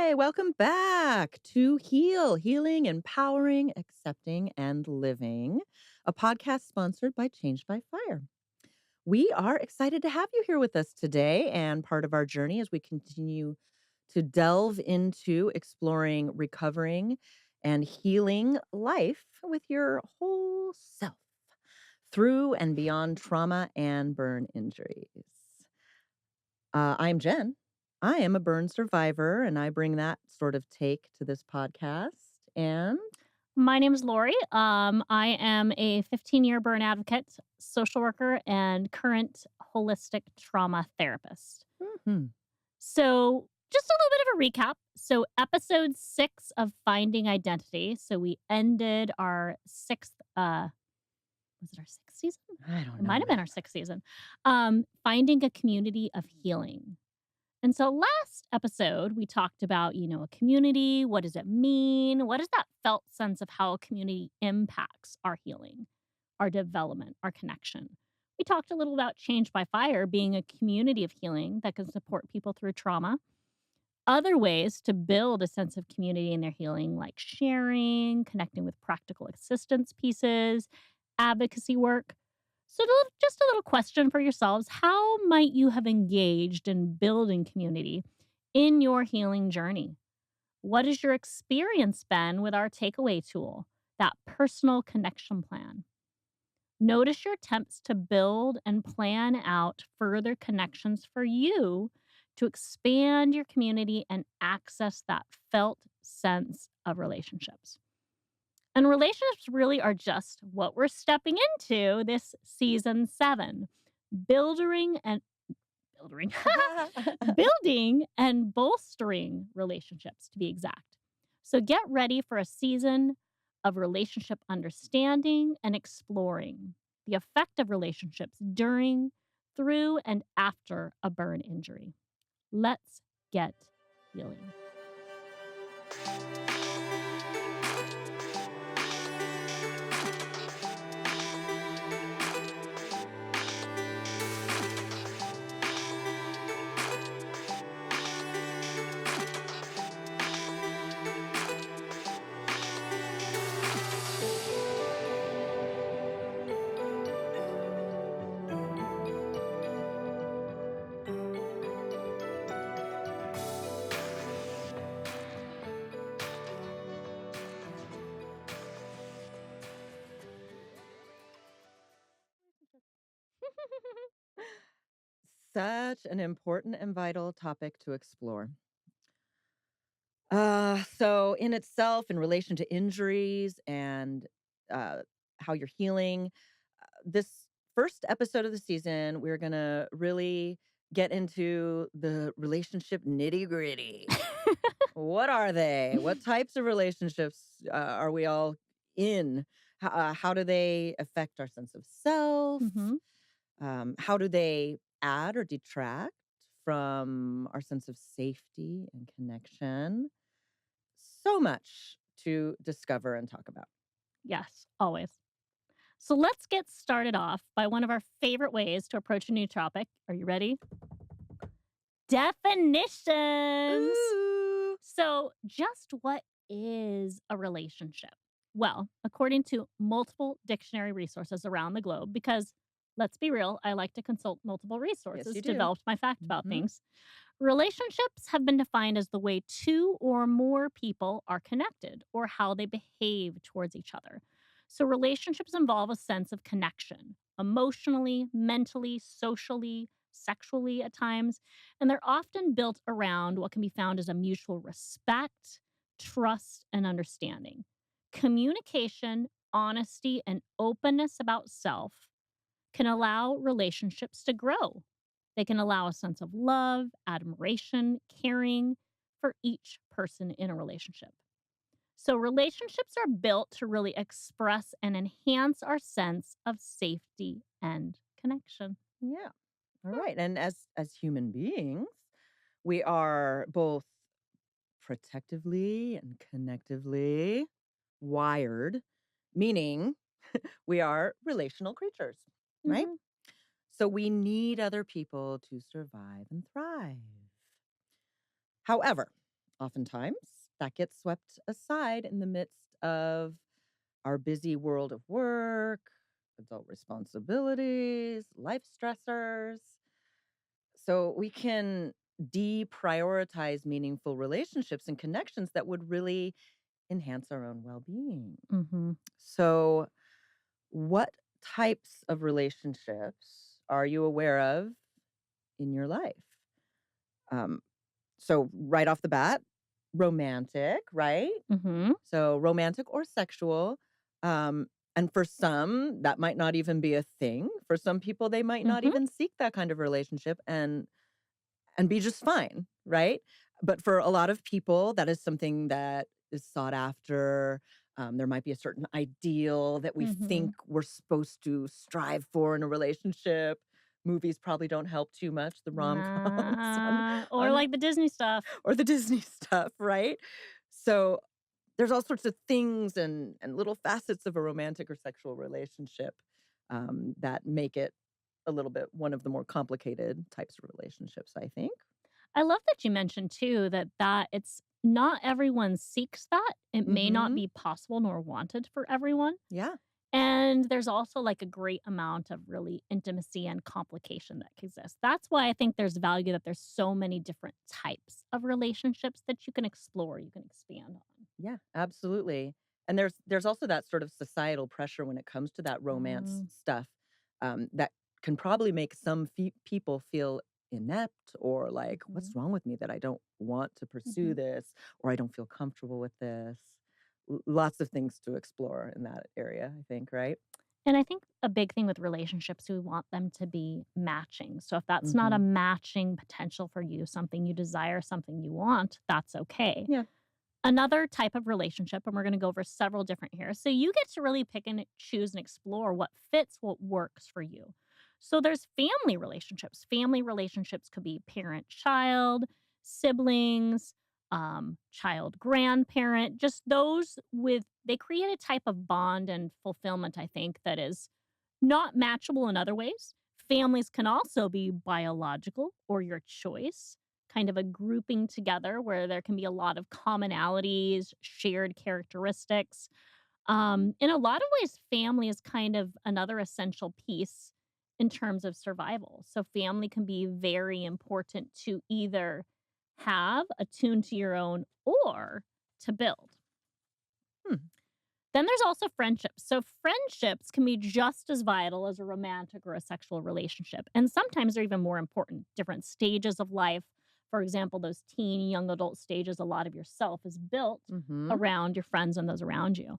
Hi, welcome back to Healing, Empowering, Accepting, and Living, a podcast sponsored by Changed by Fire. We are excited to have you here with us today and part of our journey as we continue to delve into exploring, recovering, and healing life with your whole self through and beyond trauma and burn injuries. I'm Jen. I am a burn survivor, and I bring that sort of take to this podcast. And My name is Lori. I am a 15-year burn advocate, social worker, and current holistic trauma therapist. mhm. So, just a little bit of a recap. So, episode 6 of Finding Identity. So, we ended our sixth, was it our sixth season? I don't It might know. have been our sixth season. Finding a community of healing. And so last episode, we talked about, a community. What does it mean? What is that felt sense of how a community impacts our healing, our development, our connection? We talked a little about Change by Fire being a community of healing that can support people through trauma. Other ways to build a sense of community in their healing, like sharing, connecting with practical assistance pieces, advocacy work. So, just a little question for yourselves. How might you have engaged in building community in your healing journey? What has your experience been with our takeaway tool, that personal connection plan? Notice your attempts to build and plan out further connections for you to expand your community and access that felt sense of relationships. And relationships really are just what we're stepping into this season 7. Building and building building and bolstering relationships to be exact. So get ready for a season of relationship understanding and exploring the effect of relationships during, through, and after a burn injury. Let's get healing. Such an important and vital topic to explore. So, in itself, in relation to injuries and uh, how you're healing, this first episode of the season, we're going to really get into the relationship nitty gritty. What are they? What types of relationships are we all in? How do they affect our sense of self? Mhm. How do they add or detract from our sense of safety and connection? So much to discover and talk about. Yes, always. So let's get started off by one of our favorite ways to approach a new topic. Are you ready? Definitions. Ooh. So, just what is a relationship? Well, according to multiple dictionary resources around the globe, because let's be real, I like to consult multiple Yes, resources you to do. develop my fact about Mhm. things. Relationships have been defined as the way two or more people are connected or how they behave towards each other. So, relationships involve a sense of connection emotionally, mentally, socially, sexually at times, and they're often built around what can be found as a mutual respect, trust, and understanding. Communication, honesty, and openness about self can allow relationships to grow. They can allow a sense of love, admiration, caring for each person in a relationship. So, relationships are built to really express and enhance our sense of safety and connection. Yeah. All right. And as human beings, we are both protectively and connectively wired, meaning we are relational creatures, right? Mhm. So we need other people to survive and thrive. However, Oftentimes, that gets swept aside in the midst of our busy world of work, adult responsibilities, life stressors. So we can deprioritize meaningful relationships and connections that would really enhance our own well being. Mhm. So, what types of relationships are you aware of in your life? Um, so, right off the bat, romantic, right? Mhm. So, romantic or sexual. Um, and for some, that might not even be a thing. For some people, they might not Mhm. even seek that kind of relationship and be just fine, right? But for a lot of people, that is something that is sought after. There might be a certain ideal that we think Mhm. we're supposed to strive for in a relationship. Movies probably don't help too much, the rom-coms Nah, or on like the Disney stuff. or the Disney stuff, right? So there's all sorts of things and little facets of a romantic or sexual relationship that make it a little bit one of the more complicated types of relationships, I think. I love that you mentioned too that it's not everyone seeks that. It may not Mhm. be possible nor wanted for everyone. Yeah. And there's also like a great amount of really intimacy and complication that exists. That's why I think there's value that there's so many different types of relationships that you can explore, you can expand Yeah, absolutely. And there's also that sort of societal pressure when it comes to that romance on. stuff, that can probably make some people feel inept or like, "What's Mhm. wrong with me that I don't want to pursue Mhm. this or I don't feel comfortable with this?" Lots of things to explore in that area, I think, right? And I think a big thing with relationships, we want them to be matching. So if that's not a Mhm. matching potential for you, something you desire, something you want, that's okay. Yeah, Another type of relationship, and we're going to go over several different here. So you get to really pick and choose and explore what fits, what works for you. So there's family relationships. Family relationships could be parent child, siblings, child grandparent, just those with, they create a type of bond and fulfillment, I think, that is not matchable in other ways. Families can also be biological or your choice, kind of a grouping together where there can be a lot of commonalities, shared characteristics. In a lot of ways, family is kind of another essential piece in terms of survival. So, family can be very important to either have attuned to your own or to build. hmm, Then there's also friendships. So friendships can be just as vital as a romantic or a sexual relationship. And sometimes they're even more important. Different stages of life. For example, those teen, young adult stages, a lot of yourself is built mhm, around your friends and those around you.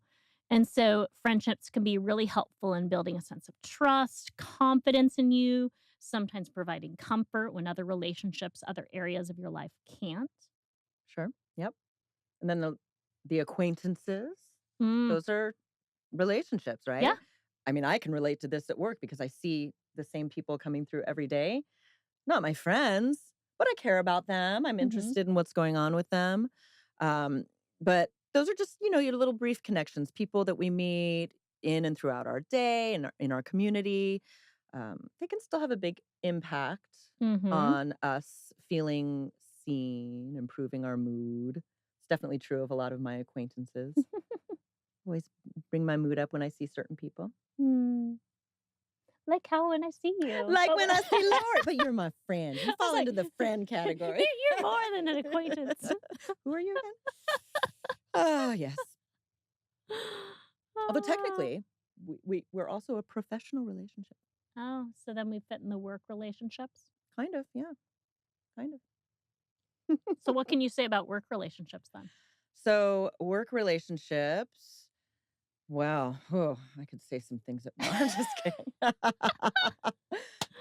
And so friendships can be really helpful in building a sense of trust, confidence in you, sometimes providing comfort when other relationships, other areas of your life can't. sure, yep. And then the acquaintances, Mm, those are relationships, yeah. right? I mean, I can relate to this at work because I see the same people coming through every day. Not my friends, but I care about them. I'm Hmm. interested in what's going on with them. Um, but those are just, your little brief connections, people that we meet in and throughout our day and in our community. They can still have a big impact Hmm. on us feeling seen, improving our mood. It's definitely true of a lot of my acquaintances. Always bring my mood up when I see certain people. Mm. Like how when I see you. Like Oh, when I see Lori, but you're my friend. You I was fall like, into the friend category. you're more than an acquaintance. Who are you again? Ah, yes. Although Ah. technically, we're also a professional relationship. Oh, so then we fit in the work relationships. Kind of, yeah, kind of. So what can you say about work relationships then? So work relationships. Wow. Oh, I could say some things that no, I'm just kidding.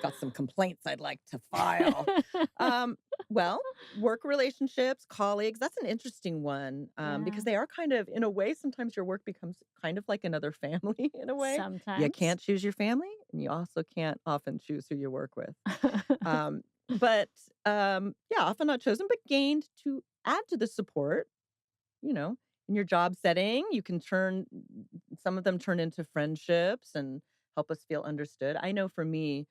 Got some complaints I'd like to file. Um, well, work relationships, colleagues, that's an interesting one because Yeah, they are kind of, in a way, sometimes your work becomes kind of like another family in a way. You sometimes. can't choose your family, and you also can't often choose who you work with. Um, but yeah, often not chosen, but gained to add to the support, you know, in your job setting. You can turn some of them turn into friendships and help us feel understood. I know for me,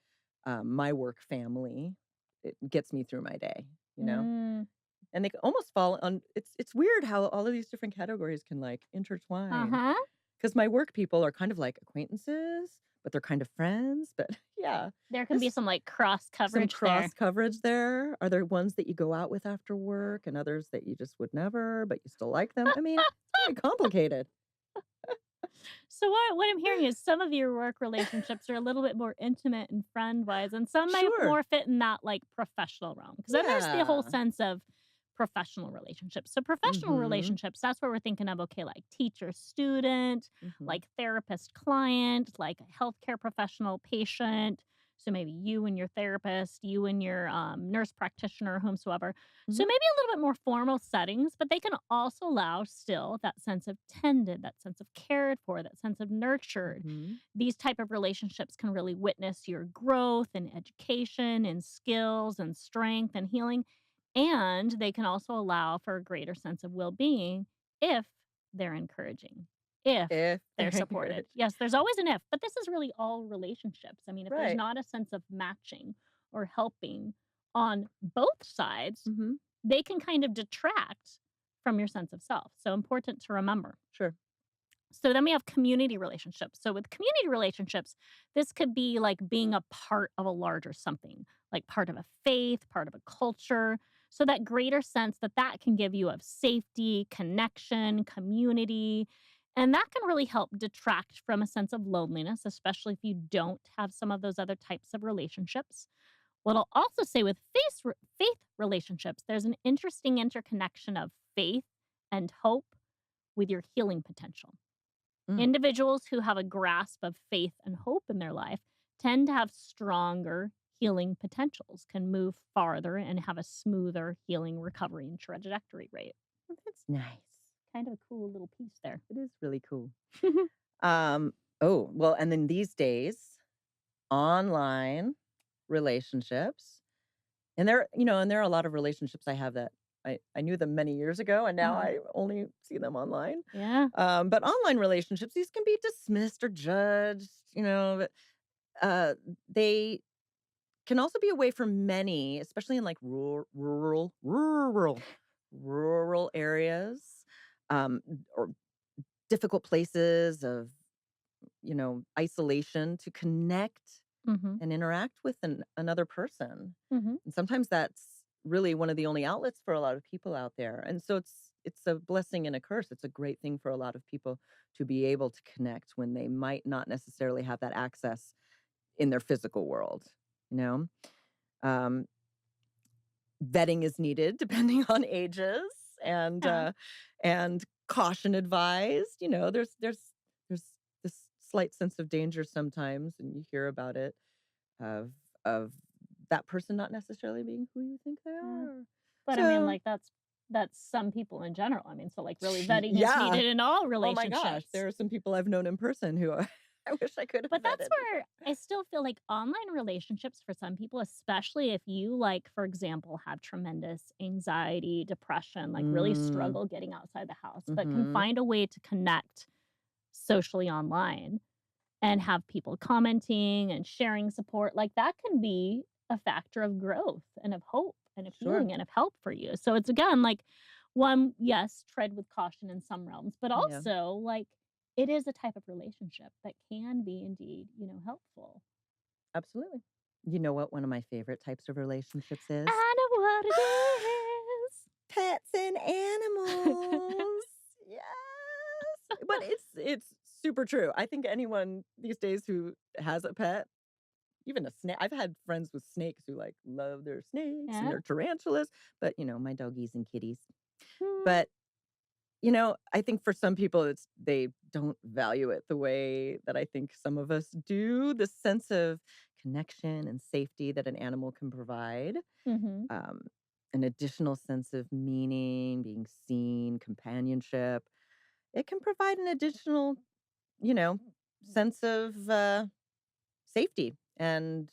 my work family, it gets me through my day, you know? Mm. and they almost fall on it's weird how all of these different categories can, like, intertwine. Uh-huh. Because my work people are kind of like acquaintances, but they're kind of friends, but yeah, There can be this some, like, cross some coverage there. cross coverage there. Are there ones that you go out with after work and others that you just would never, but you still like them? I mean, it's very complicated. So what I'm hearing is some of your work relationships are a little bit more intimate and friend-wise, and some might Sure. more fit in that, like, professional realm. Because then there's the whole Yeah. sense of professional relationships. So professional Mhm. relationships, that's where we're thinking of, okay, like teacher-student, Mhm. like therapist-client, like healthcare professional-patient. So maybe you and your therapist, you and your, nurse practitioner, whomsoever. So Mhm. maybe a little bit more formal settings, but they can also allow still that sense of tended, that sense of cared for, that sense of nurtured. Mhm. These type of relationships can really witness your growth and education and skills and strength and healing. And they can also allow for a greater sense of well-being if they're encouraging, if If they're they're supported. encouraged. Yes, there's always an if, but this is really all relationships. I mean, if there's Right. not a sense of matching or helping on both sides, Mhm. they can kind of detract from your sense of self. So important to remember. Sure. So then we have community relationships. So with community relationships, this could be like being a part of a larger something, like part of a faith, part of a culture. So that greater sense that that can give you of safety, connection, community, and that can really help detract from a sense of loneliness, especially if you don't have some of those other types of relationships. What I'll also say with faith relationships, there's an interesting interconnection of faith and hope with your healing potential. Mm. Individuals who have a grasp of faith and hope in their life tend to have stronger healing potentials, can move farther, and have a smoother healing recovery and trajectory rate. Well, that's nice. Kind of a cool little piece there. It is really cool. Um, oh, well, and then these days, online relationships, and there are a lot of relationships I have that I knew them many years ago, and now Uh-huh. I only see them online. Yeah. But online relationships, these can be dismissed or judged, but, they can also be a way for many, especially in, like, rural areas, or difficult places of, isolation to connect Mhm. and interact with another person. Mhm. And sometimes that's really one of the only outlets for a lot of people out there. And so it's a blessing and a curse. It's a great thing for a lot of people to be able to connect when they might not necessarily have that access in their physical world, you know? Um, Vetting is needed depending on ages and, Yeah. uh, and caution advised, there's this slight sense of danger sometimes, and you hear about it, of of that person not necessarily being who you think they Yeah. are. But I mean, So, like, that's some people in general. I mean, so, like, really vetting is yeah. needed in all Oh my gosh, relationships. there are some people I've known in person who I wish I could have But that's vetted where before. I still feel like online relationships for some people, especially if you, like, for example, have tremendous anxiety, depression, like, really Mm, struggle getting outside the house, but can mhm. find a way to connect socially online and have people commenting and sharing support, like, that can be a factor of growth and of hope and of Sure. healing and of help for you. So it's again like one, yes, tread with caution in some realms, but Yeah, also like it is a type of relationship that can be indeed, helpful. absolutely. You know what one of my favorite types of relationships is? I know what it is. Pets and animals. Yes. But it's super true. I think anyone these days who has a pet, even a snake, I've had friends with snakes who, like, love their snakes and Yeah. their tarantulas, but, my doggies and kitties. Mm, But, I think for some people, they don't value it the way that I think some of us do, the sense of connection and safety that an animal can provide, mhm, um, an additional sense of meaning, being seen, companionship. It can provide an additional, you know, sense of, safety and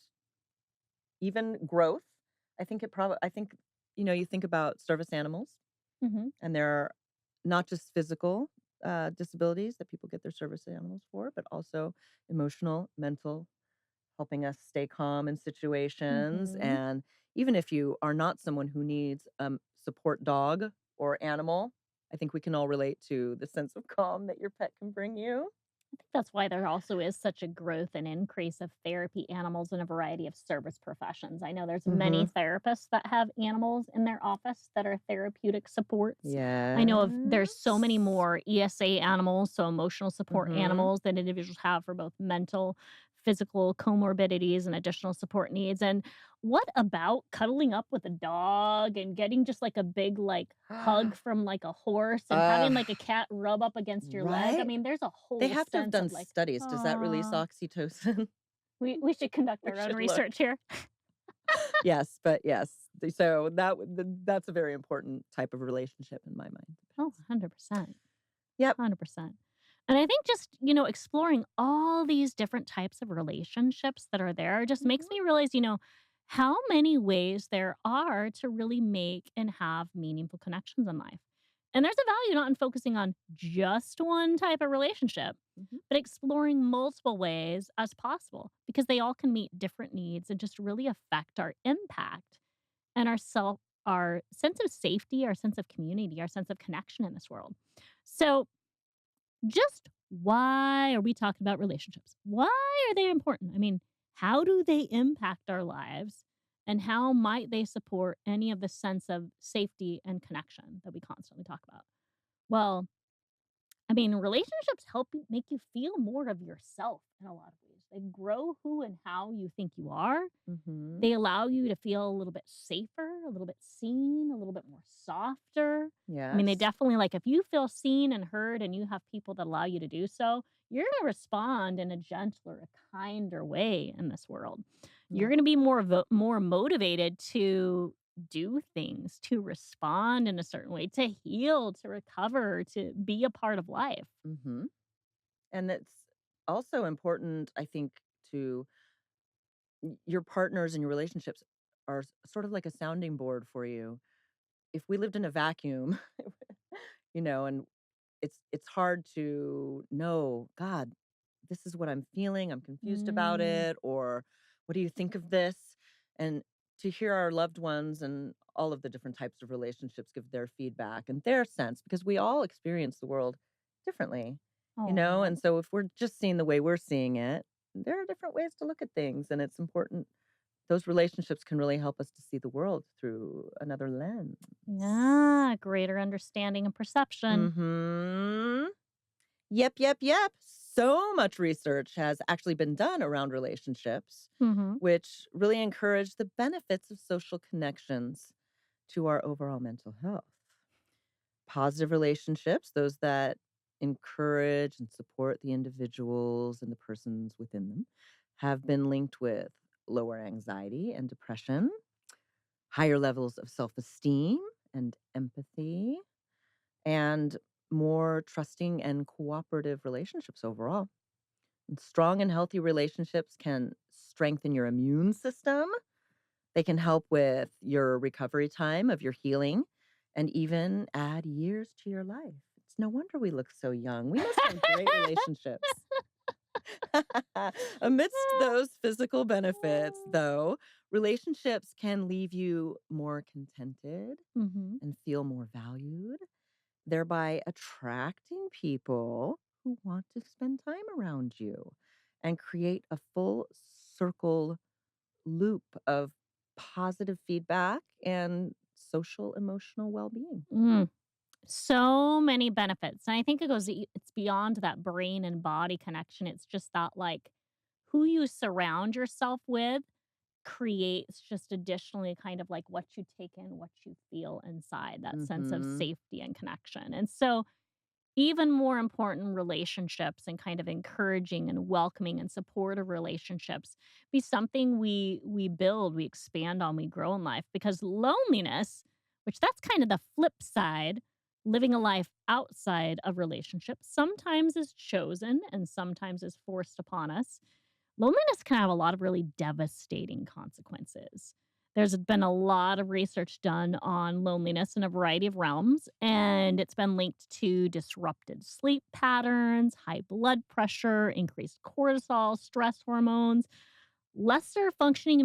even growth. I think, you think about service animals, mhm, and there are not just physical, disabilities that people get their service animals for, but also emotional, mental, helping us stay calm in situations. mhm, And even if you are not someone who needs, support dog or animal, I think we can all relate to the sense of calm that your pet can bring you. I think that's why there also is such a growth and increase of therapy animals in a variety of service professions. I know there's many Mhm. therapists that have animals in their office that are therapeutic supports. I know of there's so many Yes. more ESA animals, so emotional support Mhm. animals that individuals have for both mental, physical comorbidities and additional support needs. And what about cuddling up with a dog and getting just like a big hug from like a horse and Ugh, having like a cat rub up against your leg? I right? mean, there's a They whole have to have sense done of like, studies. Does that release "Aw." oxytocin? We should conduct We our own should look. research here. Yes, but yes. So that's a very important type of relationship in my mind, Oh, pets. 100%, Yep. 100%. And I think just, exploring all these different types of relationships that are there just makes Mhm. me realize, how many ways there are to really make and have meaningful connections in life. And there's a value not in focusing on just one type of relationship, Mhm. but exploring multiple ways as possible because they all can meet different needs and just really affect our impact and our sense of safety, our sense of community, our sense of connection in this world. So, just why are we talking about relationships? Why are they important? I mean, how do they impact our lives? And how might they support any of the sense of safety and connection that we constantly talk about? Well, I mean, relationships help you make you feel more of yourself in a lot of ways. They grow who and how you think you are. Mhm. They allow you to feel a little bit safer, a little bit seen, a little bit more softer. I mean, they Yes. definitely like if you feel seen and heard and you have people that allow you to do so, you're going to respond in a gentler, a kinder way in this world. You're Yeah. going to be more motivated to do things, to respond in a certain way, to heal, to recover, to be a part of life. Mhm. And it's also important, I think, to your partners and your relationships are sort of like a sounding board for you. If we lived in a vacuum, and it's hard to know, God, this is what I'm feeling. I'm confused about Mm. it, or what do you think of this? And to hear our loved ones and all of the different types of relationships give their feedback and their sense, because we all experience the world differently, Oh. and so if we're just seeing the way we're seeing it, there are different ways to look at things, and it's important. Those relationships can really help us to see the world through another lens. Yeah, greater understanding and perception. Mhm. Yep, yep, yep. So much research has actually been done around relationships, Mhm. which really encourage the benefits of social connections to our overall mental health. Positive relationships, those that encourage and support the individuals and the persons within them, have been linked with lower anxiety and depression, higher levels of self esteem and empathy, and more trusting and cooperative relationships overall. And strong and healthy relationships can strengthen your immune system. They can help with your recovery time of your healing and even add years to your life. It's no wonder we look so young. We must have great relationships. Amidst those physical benefits, though, relationships can leave you more contented Mhm. and feel more valued, thereby attracting people who want to spend time around you and create a full circle loop of positive feedback and social emotional well-being. Mm. So many benefits, and I think it's beyond that brain and body connection, it's just that, who you surround yourself with creates just additionally kind of like what you take in, what you feel inside, that sense of Mhm. safety and connection, and so even more important, relationships and kind of encouraging and welcoming and supportive relationships be something we build, we expand on, we grow in life because loneliness, which that's kind of the flip side, living a life outside of relationships sometimes is chosen and sometimes is forced upon us. Loneliness can have a lot of really devastating consequences. There's been a lot of research done on loneliness in a variety of realms, and it's been linked to disrupted sleep patterns, high blood pressure, increased cortisol, stress hormones, lesser functioning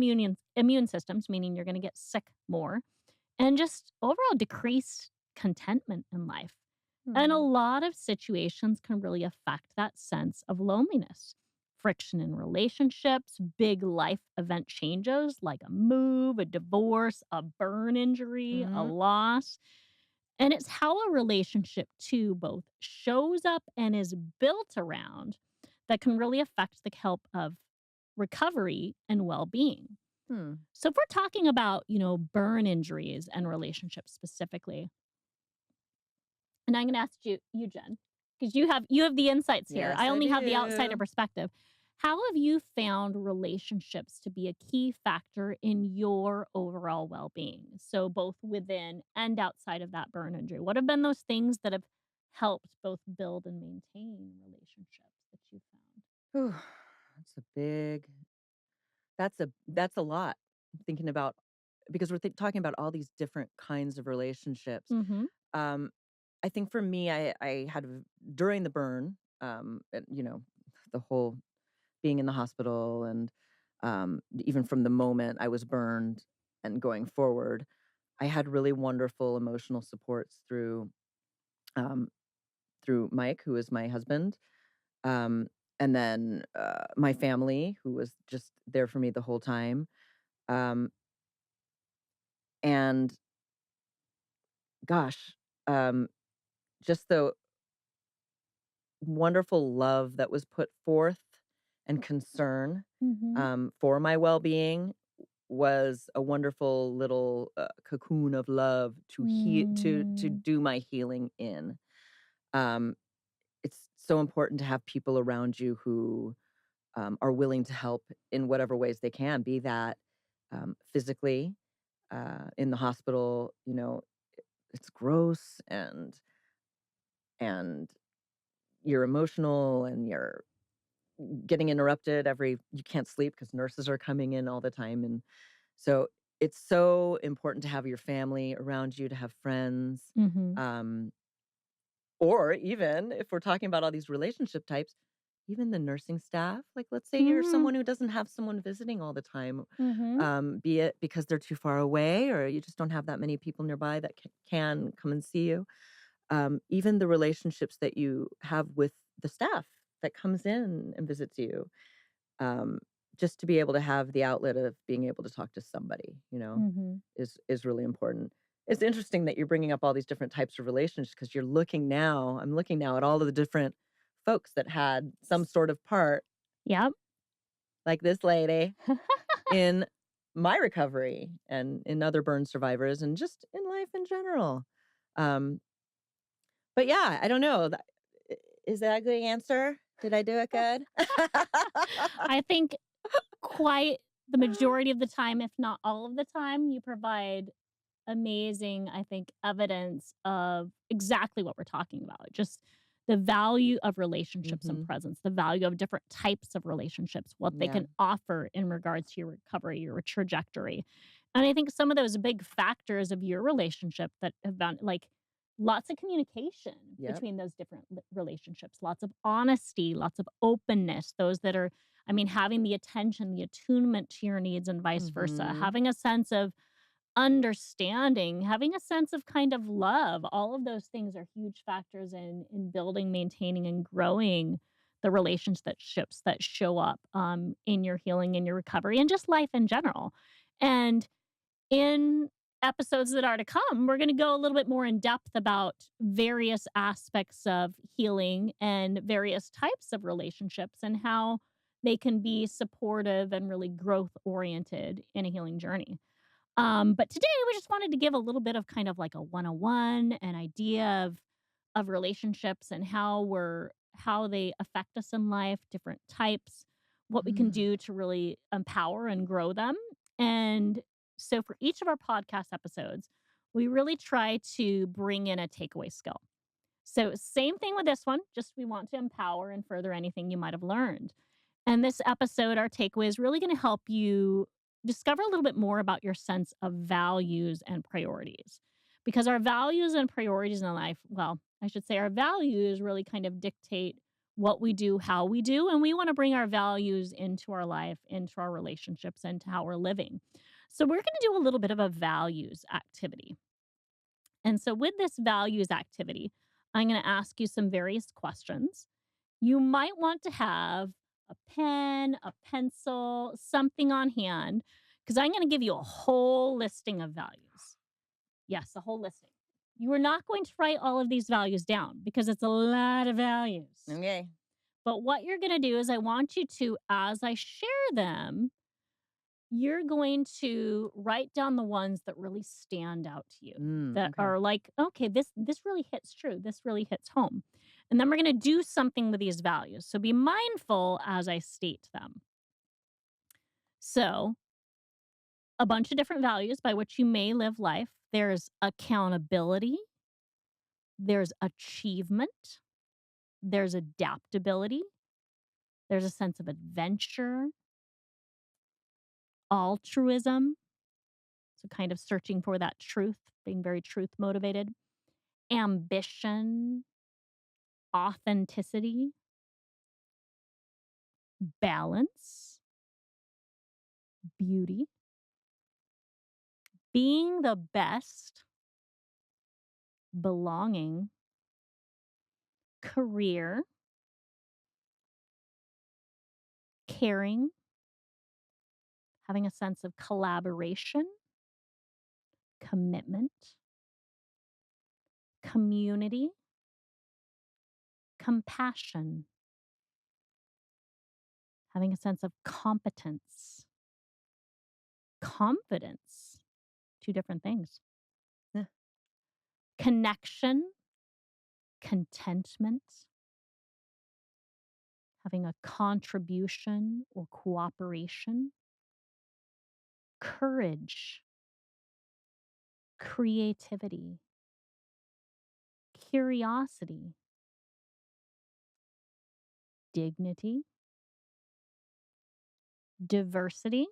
immune systems, meaning you're going to get sick more, and just overall decreased contentment in life. And a Hmm. lot of situations can really affect that sense of loneliness. Friction in relationships, big life event changes like a move, a divorce, a burn injury, a Mhm. loss. And it's how a relationship, too, both shows up and is built around that can really affect the help of recovery and well being. Hmm. So, if we're talking about, burn injuries and relationships specifically, and I'm going to ask you, Jen, because you have the insights here. Yes, I I only have the outsider do. perspective. How have you found relationships to be a key factor in your overall well-being? So both within and outside of that burn injury. What have been those things that have helped both build and maintain relationships that you found? Whew, that's a big that's a lot. Thinking about because we're talking about all these different kinds of relationships. Mhm. Um, I think for me, I had during the burn, and, the whole being in the hospital and even from the moment I was burned and going forward, I had really wonderful emotional supports um, through Mike, who is my husband, um, and then my family, who was just there for me the whole time. Um, and gosh, um, just the wonderful love that was put forth and concern Mhm. for my well-being was a wonderful little cocoon of love to Mm. do my healing in. Um, it's so important to have people around you who are willing to help in whatever ways they can, be that physically in the hospital. It's gross and you're emotional and you're getting interrupted you can't sleep because nurses are coming in all the time. And so it's so important to have your family around you, to have friends. Mhm. Um, or even if we're talking about all these relationship types, even the nursing staff. Like, let's say you're Mhm. someone who doesn't have someone visiting all the time, Mhm. be it because they're too far away or you just don't have that many people nearby that can come and see you. Even the relationships that you have with the staff that comes in and visits you, um, just to be able to have the outlet of being able to talk to somebody, Mhm. is really important. It's interesting that you're bringing up all these different types of relationships because I'm looking now at all of the different folks that had some sort of part, Yep. like this lady, in my recovery and in other burn survivors and just in life in general. Um, but yeah, I don't know. Is that a good answer? Did I do it good? I think quite the majority of the time, if not all of the time, you provide amazing, I think, evidence of exactly what we're talking about. Just the value of relationships and Hmm. presence, the value of different types of relationships, what they Yeah. can offer in regards to your recovery, your trajectory. And I think some of those big factors of your relationship that have been like lots of communication Yep. between those different relationships, lots of honesty, lots of openness, those that are, I mean, having the attention, the attunement to your needs and vice versa, Hmm. having a sense of understanding, having a sense of kind of love, all of those things are huge factors in building, maintaining, and growing the relationships that show up in your healing, in your recovery, and just life in general. And in episodes that are to come, we're going to go a little bit more in depth about various aspects of healing and various types of relationships and how they can be supportive and really growth oriented in a healing journey. But today we just wanted to give a little bit of kind of like a 101, an idea of relationships and how they affect us in life, different types, what we can do to really empower and grow them. And so for each of our podcast episodes, we really try to bring in a takeaway skill. So same thing with this one, just we want to empower and further anything you might have learned. And this episode, our takeaway is really going to help you discover a little bit more about your sense of values and priorities. Because our values and priorities in life, well, I should say our values really kind of dictate what we do, how we do, and we want to bring our values into our life, into our relationships, into how we're living. So, we're going to do a little bit of a values activity. And so, with this values activity, I'm going to ask you some various questions. You might want to have a pen, a pencil, something on hand, because I'm going to give you a whole listing of values. Yes, a whole listing. You are not going to write all of these values down because it's a lot of values. Okay. But what you're going to do is, I want you to, as I share them, you're going to write down the ones that really stand out to you, that Okay. are like, okay, this really hits true. This really hits home. And then we're going to do something with these values. So be mindful as I state them. So, a bunch of different values by which you may live life. There's accountability, there's achievement, there's adaptability, there's a sense of adventure, altruism, so kind of searching for that truth, being very truth motivated, ambition, authenticity, balance, beauty, being the best, belonging, career, caring, having a sense of collaboration, commitment, community, compassion, having a sense of competence, confidence, two different things, Yeah. connection, contentment, having a contribution or cooperation, courage, creativity, curiosity, dignity, diversity,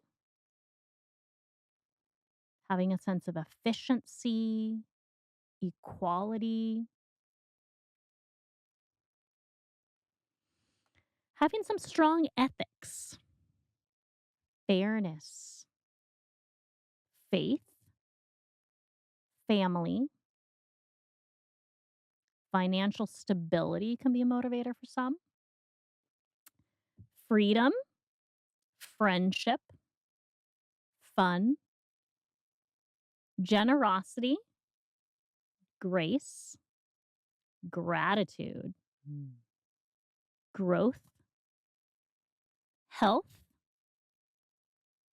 having a sense of efficiency, equality, having some strong ethics, fairness, faith, family, financial stability can be a motivator for some, freedom, friendship, fun, generosity, grace, gratitude, Mm. growth, health,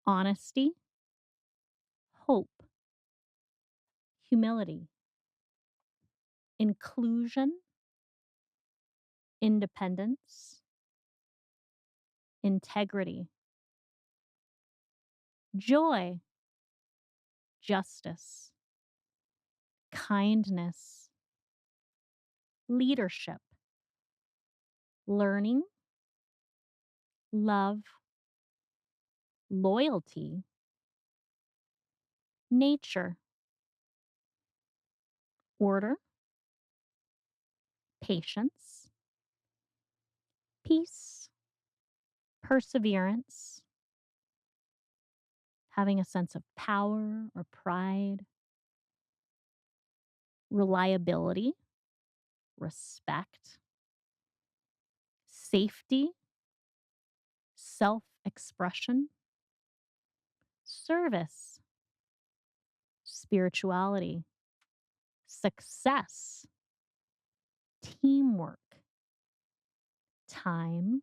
honesty, hope, humility, inclusion, independence, integrity, joy, justice, kindness, leadership, learning, love, loyalty, nature, order, patience, peace, perseverance, having a sense of power or pride, reliability, respect, safety, self expression, service, spirituality, success, teamwork, time,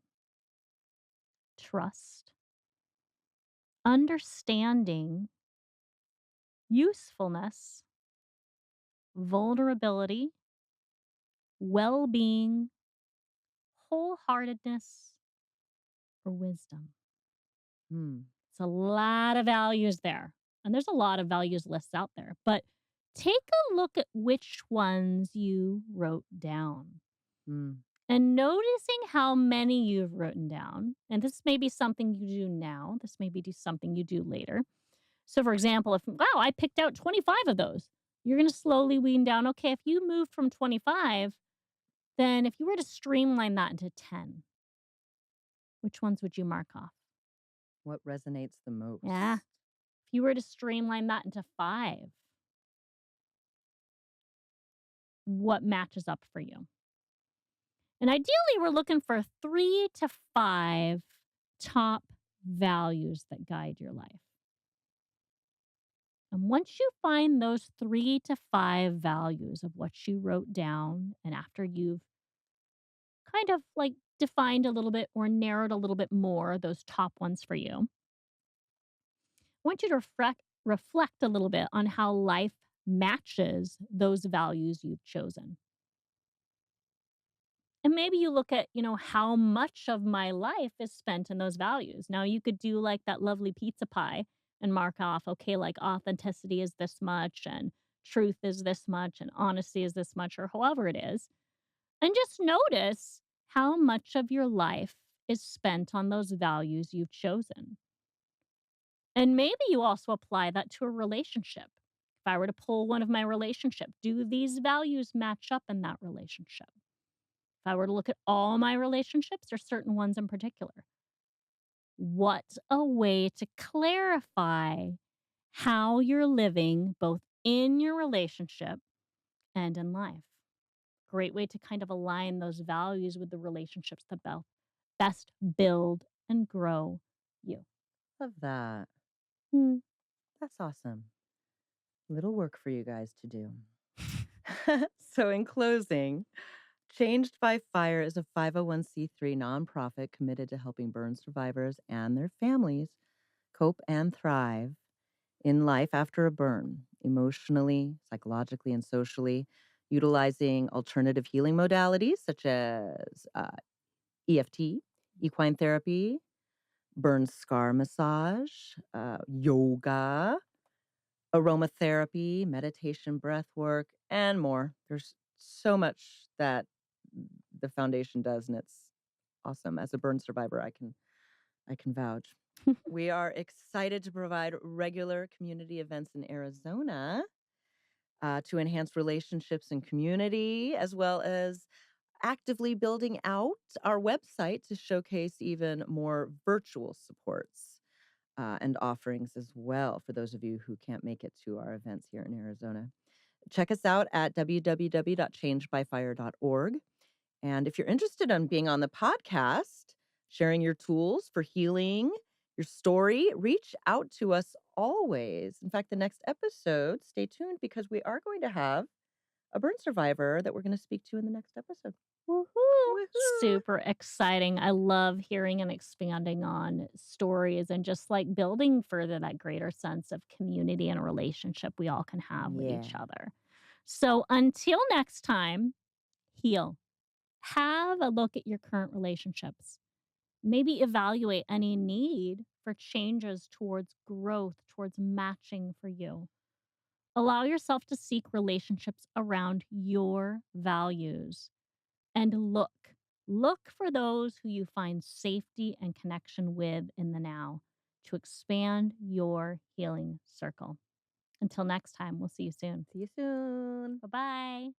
trust, understanding, usefulness, vulnerability, well being, wholeheartedness, or wisdom. Hmm. It's a lot of values there. And there's a lot of values lists out there. But take a look at which ones you wrote down Mm. and noticing how many you've written down. And this may be something you do now, this may be something you do later. So, for example, if, wow, I picked out 25 of those, you're going to slowly wean down. Okay, if you moved from 25, then if you were to streamline that into 10, which ones would you mark off? What resonates the most? Yeah. If you were to streamline that into 5, what matches up for you? And ideally, we're looking for 3 to 5 top values that guide your life. And once you find those 3 to 5 values of what you wrote down, and after you've kind of like defined a little bit or narrowed a little bit more those top ones for you, I want you to reflect a little bit on how life matches those values you've chosen. And maybe you look at, how much of my life is spent in those values. Now, you could do like that lovely pizza pie and mark off, okay, like authenticity is this much, and truth is this much, and honesty is this much, or however it is. And just notice how much of your life is spent on those values you've chosen. And maybe you also apply that to a relationship. If I were to pull one of my relationship, do these values match up in that relationship? If I were to look at all my relationships or certain ones in particular, what a way to clarify how you're living both in your relationship and in life. Great way to kind of align those values with the relationships that best build and grow you. Love that. Hmm. That's awesome. Little work for you guys to do. So, in closing, Changed by Fire is a 501(c)(3) nonprofit committed to helping burn survivors and their families cope and thrive in life after a burn, emotionally, psychologically, and socially, utilizing alternative healing modalities such as EFT, equine therapy, burn scar massage, yoga, aromatherapy, meditation, breath work, and more. There's so much that the foundation does, and it's awesome. As a burn survivor, I can vouch. We are excited to provide regular community events in Arizona to enhance relationships and community, as well as actively building out our website to showcase even more virtual supports and offerings as well for those of you who can't make it to our events here in Arizona. Check us out at www.changedbyfire.org. And if you're interested in being on the podcast, sharing your tools for healing, your story, reach out to us always. In fact, the next episode, stay tuned because we are going to have a burn survivor that we're going to speak to in the next episode. Woohoo! Woohoo! Super exciting. I love hearing and expanding on stories and just like building further that greater sense of community and relationship we all can have with each Yeah. other. So until next time, heal. Have a look at your current relationships. Maybe evaluate any need for changes towards growth, towards matching for you. Allow yourself to seek relationships around your values and look. Look for those who you find safety and connection with in the now to expand your healing circle. Until next time, we'll see you soon. See you soon. Bye bye.